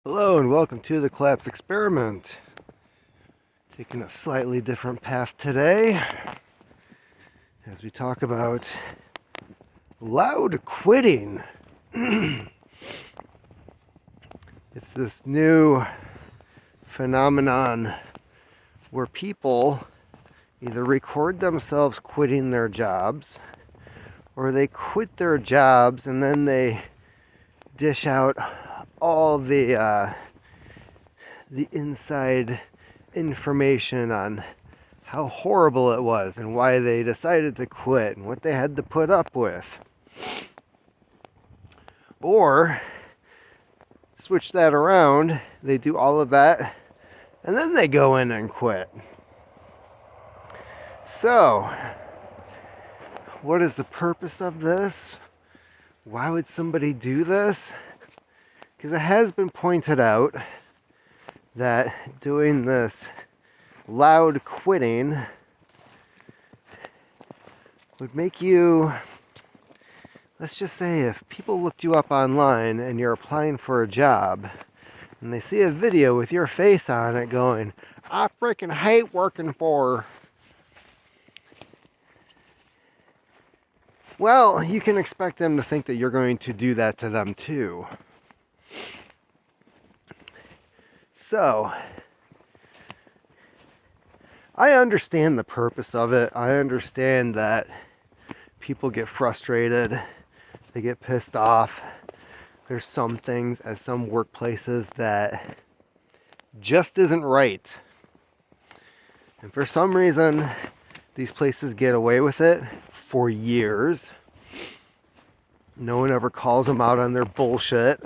Hello and welcome to the Collapse Experiment. Taking a slightly different path today as we talk about loud quitting. It's this new phenomenon where people either record themselves quitting their jobs or they quit their jobs and then they dish out all the inside information on how horrible it was and why they decided to quit and what they had to put up with. Or switch that around, they do all of that and then they go in and quit. So, what is the purpose of this? Why would somebody do this? Because it has been pointed out that doing this loud quitting would make you, let's just say if people looked you up online and you're applying for a job and they see a video with your face on it going, I freaking hate working for, well, you can expect them to think that you're going to do that to them too. So, I understand the purpose of it. I understand that people get frustrated, they get pissed off. There's some things at some workplaces that just isn't right. And for some reason, these places get away with it for years. No one ever calls them out on their bullshit.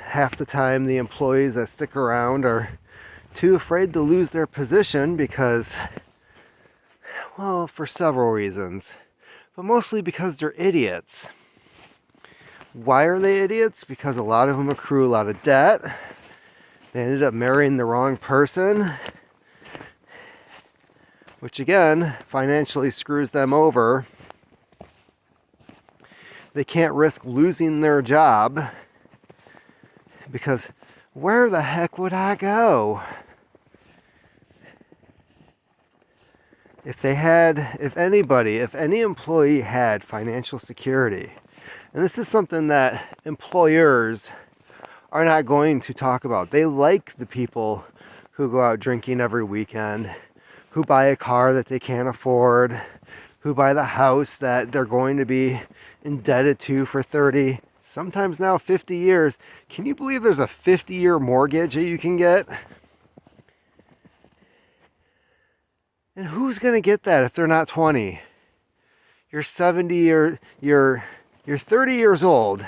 Half the time, the employees that stick around are too afraid to lose their position because, well, for several reasons, but mostly because they're idiots. Why are they idiots? Because a lot of them accrue a lot of debt. They ended up marrying the wrong person, which again, financially screws them over. They can't risk losing their job because where the heck would I go? If any employee had financial security, and this is something that employers are not going to talk about. They like the people who go out drinking every weekend, who buy a car that they can't afford, who buy the house that they're going to be indebted to for 30, sometimes now 50 years. Can you believe there's a 50-year mortgage that you can get? And who's going to get that if they're not 20? You're 70 or you're 30 years old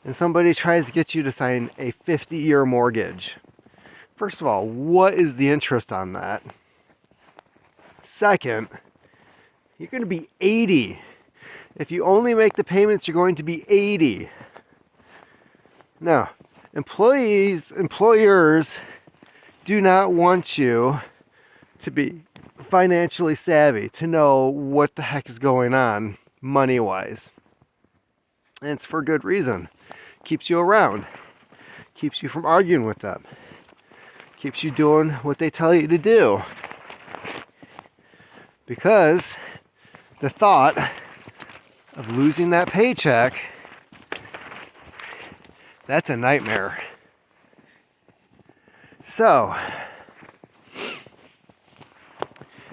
and somebody tries to get you to sign a 50-year mortgage. First of all, what is the interest on that? Second, you're going to be 80. If you only make the payments, you're going to be 80. Now, employers do not want you to be financially savvy, to know what the heck is going on money-wise. And it's for good reason. Keeps you around. Keeps you from arguing with them. Keeps you doing what they tell you to do. Because the thought of losing that paycheck, that's a nightmare. So,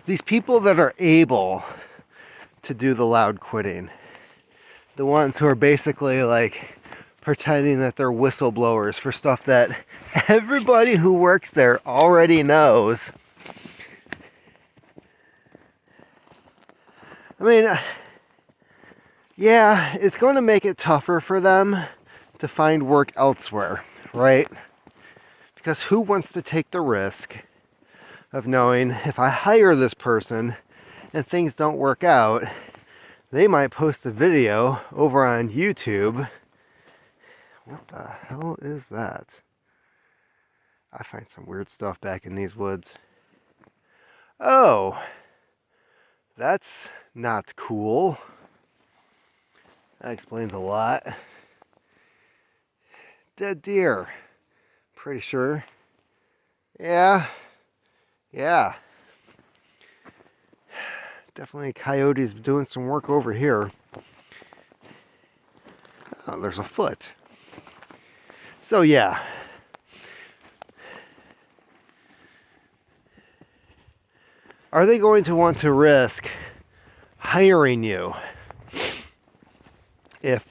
these people that are able to do the loud quitting, the ones who are basically like pretending that they're whistleblowers for stuff that everybody who works there already knows. I mean, yeah, it's going to make it tougher for them to find work elsewhere, right? Because who wants to take the risk of knowing if I hire this person and things don't work out, they might post a video over on YouTube. What the hell is that? I find some weird stuff back in these woods. Oh, that's not cool. That explains a lot. Dead deer. Pretty sure. Yeah. Yeah. Definitely coyotes doing some work over here. Oh, there's a foot. So yeah. Are they going to want to risk hiring you if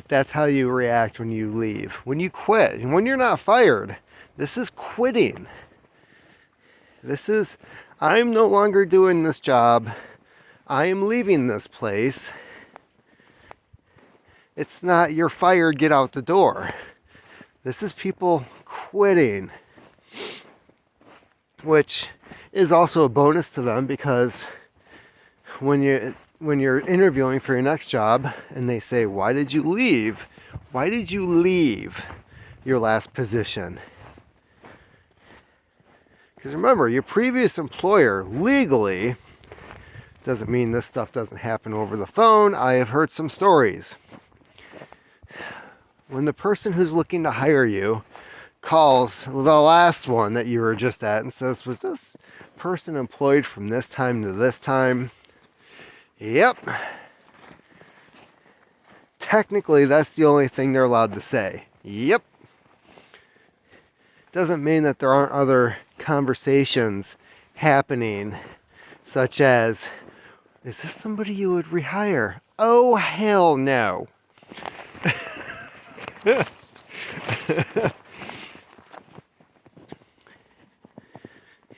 that's how you react when you leave? When you quit, and when you're not fired, this is quitting. This is, I'm no longer doing this job. I am leaving this place. It's not, you're fired, get out the door. This is people quitting, which is also a bonus to them, because when you're interviewing for your next job and they say, why did you leave? Why did you leave your last position? Because remember, your previous employer legally, doesn't mean this stuff doesn't happen over the phone. I have heard some stories. When the person who's looking to hire you calls the last one that you were just at and says, was this person employed from this time to this time? Yep. Technically, that's the only thing they're allowed to say. Yep. Doesn't mean that there aren't other conversations happening, such as, is this somebody you would rehire? Oh, hell no.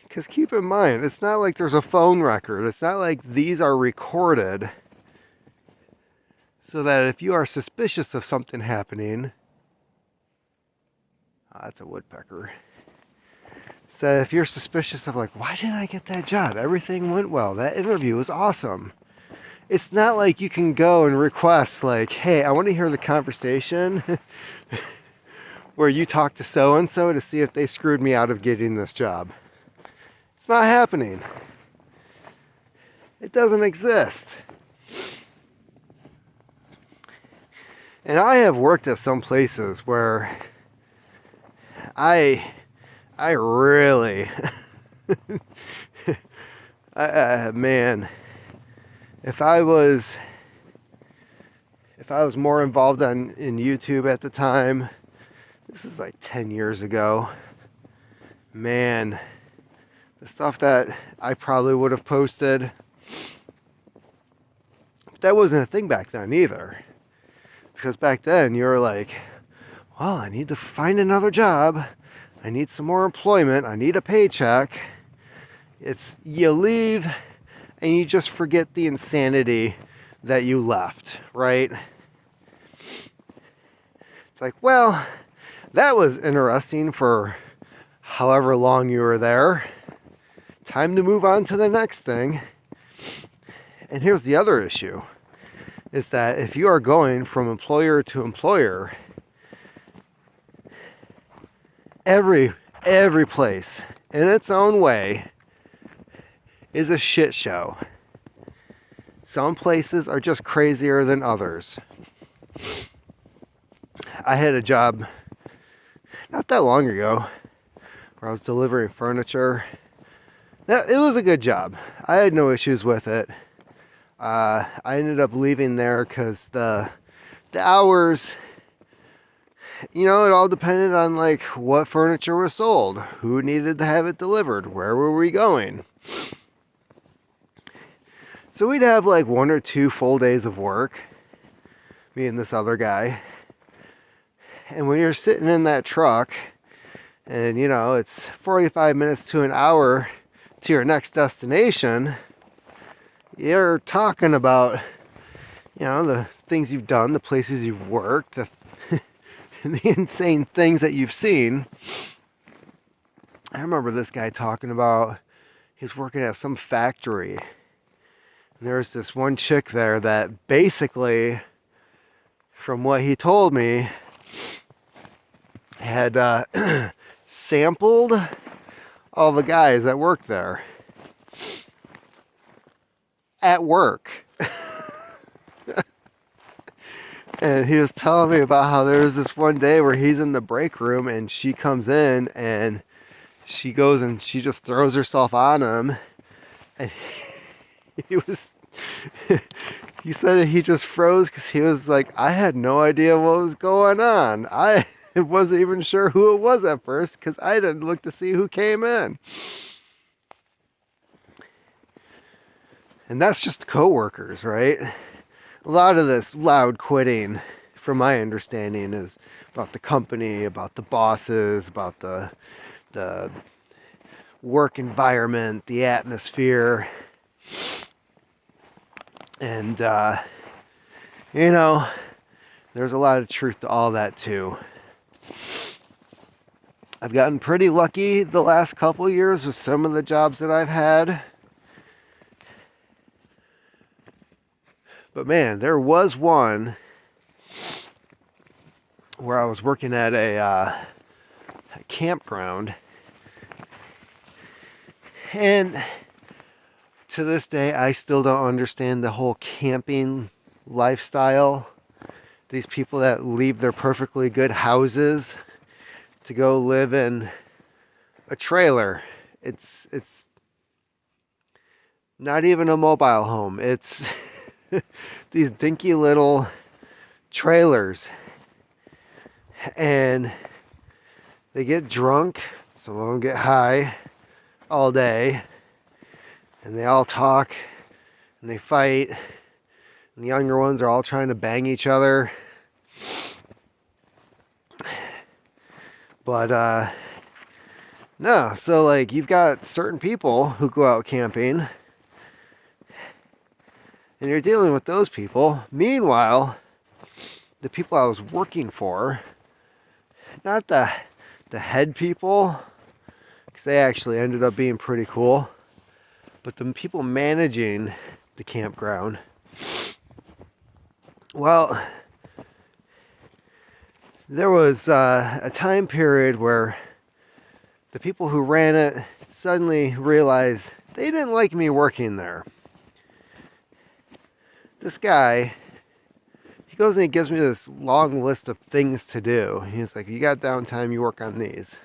Because keep in mind, it's not like there's a phone record. It's not like these are recorded so that if you are suspicious of something happening, that's a woodpecker. So if you're suspicious of, like, why didn't I get that job? Everything went well. That interview was awesome. It's not like you can go and request, like, hey, I want to hear the conversation where you talk to so-and-so to see if they screwed me out of getting this job. It's not happening. It doesn't exist. And I have worked at some places where I really, man, if I was more involved in YouTube at the time, this is like 10 years ago, man, the stuff that I probably would have posted, that wasn't a thing back then either. Because back then you were like, well, I need to find another job. I need some more employment. I need a paycheck. It's, you leave and you just forget the insanity that you left, right? It's like, well, that was interesting for however long you were there. Time to move on to the next thing. And here's the other issue, is that if you are going from employer to employer, every place in its own way is a shit show. Some places are just crazier than others. I had a job not that long ago where I was delivering furniture. It was a good job. I had no issues with it. I ended up leaving there because the hours, you know, it all depended on like what furniture was sold, who needed to have it delivered, where were we going. So we'd have like 1 or 2 full days of work, me and this other guy. And when you're sitting in that truck and, you know, it's 45 minutes to an hour to your next destination, you're talking about, you know, the things you've done, the places you've worked, the insane things that you've seen. I remember this guy talking about he's working at some factory. And there's this one chick there that basically, from what he told me, had sampled all the guys that worked there. At work. And he was telling me about how there was this one day where he's in the break room and she comes in and she goes and she just throws herself on him. And he was, he said that he just froze because he was like, I had no idea what was going on. I wasn't even sure who it was at first because I didn't look to see who came in. And that's just coworkers, right? A lot of this loud quitting, from my understanding, is about the company, about the bosses, about the work environment, the atmosphere. And, you know, there's a lot of truth to all that too. I've gotten pretty lucky the last couple years with some of the jobs that I've had. But man, there was one where I was working at a campground. And to this day, I still don't understand the whole camping lifestyle. These people that leave their perfectly good houses to go live in a trailer. It's not even a mobile home. It's these dinky little trailers. And they get drunk. Some of them get high all day. And they all talk and they fight. And the younger ones are all trying to bang each other. But no, so like you've got certain people who go out camping and you're dealing with those people. Meanwhile, the people I was working for, not the head people, because they actually ended up being pretty cool, but the people managing the campground, well, there was a time period where the people who ran it suddenly realized they didn't like me working there. This guy, he goes and he gives me this long list of things to do. He's like, you got downtime, you work on these.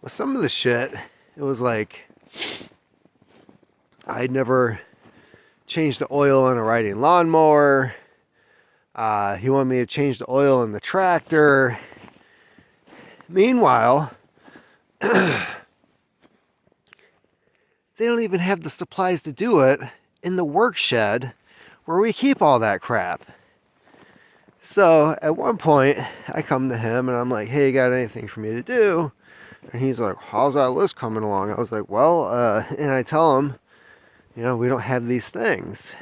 Well, some of the shit, it was like, I'd never changed the oil on a riding lawnmower. He wanted me to change the oil in the tractor. Meanwhile, they don't even have the supplies to do it in the work shed where we keep all that crap. So at one point, I come to him and I'm like, hey, you got anything for me to do? And he's like, how's that list coming along? I was like, well, and I tell him, you know, we don't have these things.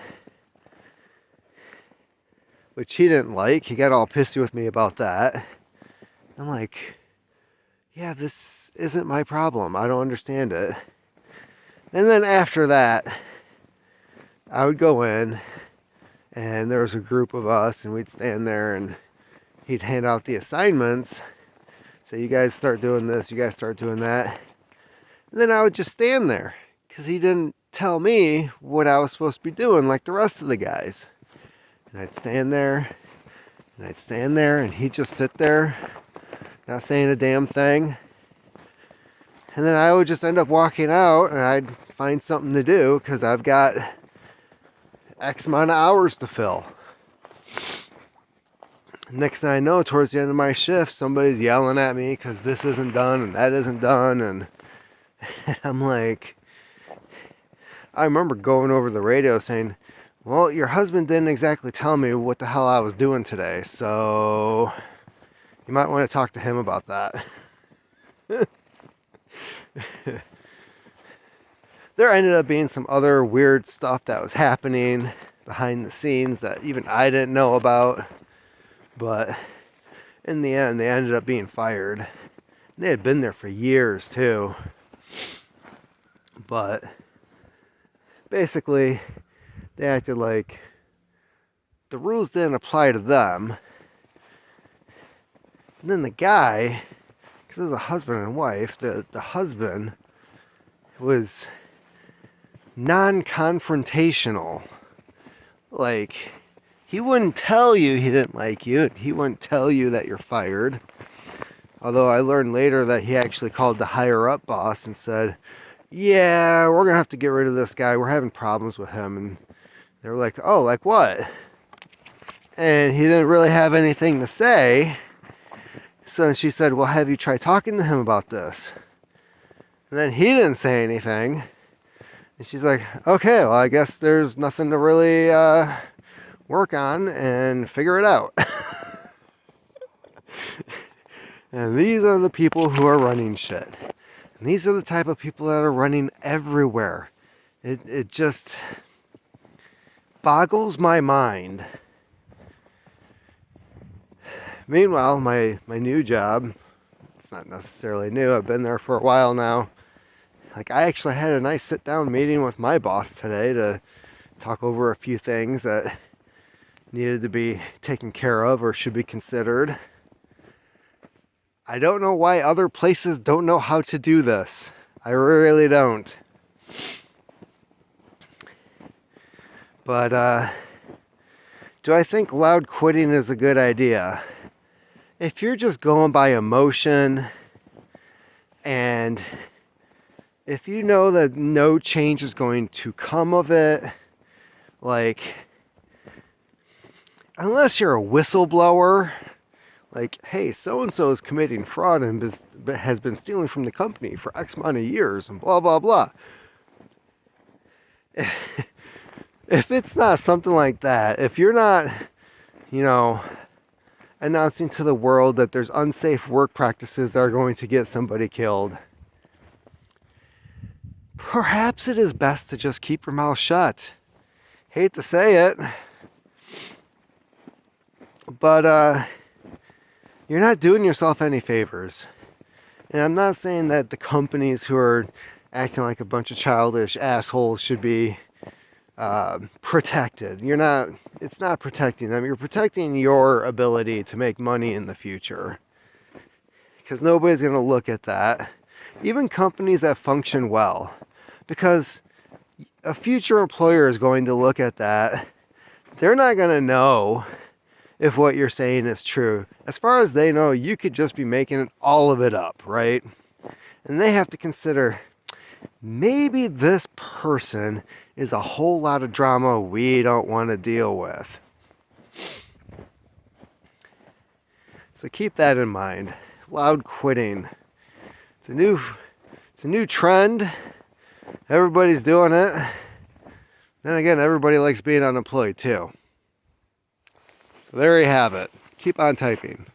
Which he didn't like. He got all pissy with me about that. I'm like, yeah, this isn't my problem. I don't understand it. And then after that, I would go in, and there was a group of us, and we'd stand there, and he'd hand out the assignments. Say, you guys start doing this, you guys start doing that. And then I would just stand there, because he didn't tell me what I was supposed to be doing like the rest of the guys. And I'd stand there, and I'd stand there, and he'd just sit there, not saying a damn thing. And then I would just end up walking out, and I'd find something to do, because I've got X amount of hours to fill. Next thing I know, towards the end of my shift, somebody's yelling at me because this isn't done and that isn't done. And I'm like, I remember going over the radio saying, well, your husband didn't exactly tell me what the hell I was doing today, so you might want to talk to him about that. There ended up being some other weird stuff that was happening behind the scenes that even I didn't know about. But in the end, they ended up being fired. They had been there for years too. But basically, they acted like the rules didn't apply to them. And then the guy, because it was a husband and wife, the husband was non-confrontational. Like, he wouldn't tell you he didn't like you. He wouldn't tell you that you're fired. Although I learned later that he actually called the higher up boss and said, yeah, we're going to have to get rid of this guy. We're having problems with him. And they were like, oh, like what? And he didn't really have anything to say. So she said, well, have you tried talking to him about this? And then he didn't say anything. And she's like, okay, well, I guess there's nothing to really work on and figure it out. And these are the people who are running shit. And these are the type of people that are running everywhere. It just boggles my mind. Meanwhile, my new job, it's not necessarily new, I've been there for a while now. Like, I actually had a nice sit-down meeting with my boss today to talk over a few things that needed to be taken care of or should be considered. I don't know why other places don't know how to do this. I really don't. But, do I think loud quitting is a good idea? If you're just going by emotion, and if you know that no change is going to come of it, like, unless you're a whistleblower, like, hey, so-and-so is committing fraud and has been stealing from the company for X amount of years and blah, blah, blah. If it's not something like that, if you're not, announcing to the world that there's unsafe work practices that are going to get somebody killed, perhaps it is best to just keep your mouth shut. Hate to say it, but you're not doing yourself any favors. And I'm not saying that the companies who are acting like a bunch of childish assholes should be protected. It's not protecting them. You're protecting your ability to make money in the future. Because nobody's going to look at that. Even companies that function well. Because a future employer is going to look at that. They're not going to know if what you're saying is true. As far as they know, you could just be making all of it up, right? And they have to consider, maybe this person is a whole lot of drama we don't want to deal with. So keep that in mind. Loud quitting. It's a new trend. Everybody's doing it. Then again, everybody likes being unemployed too. So there you have it. Keep on typing.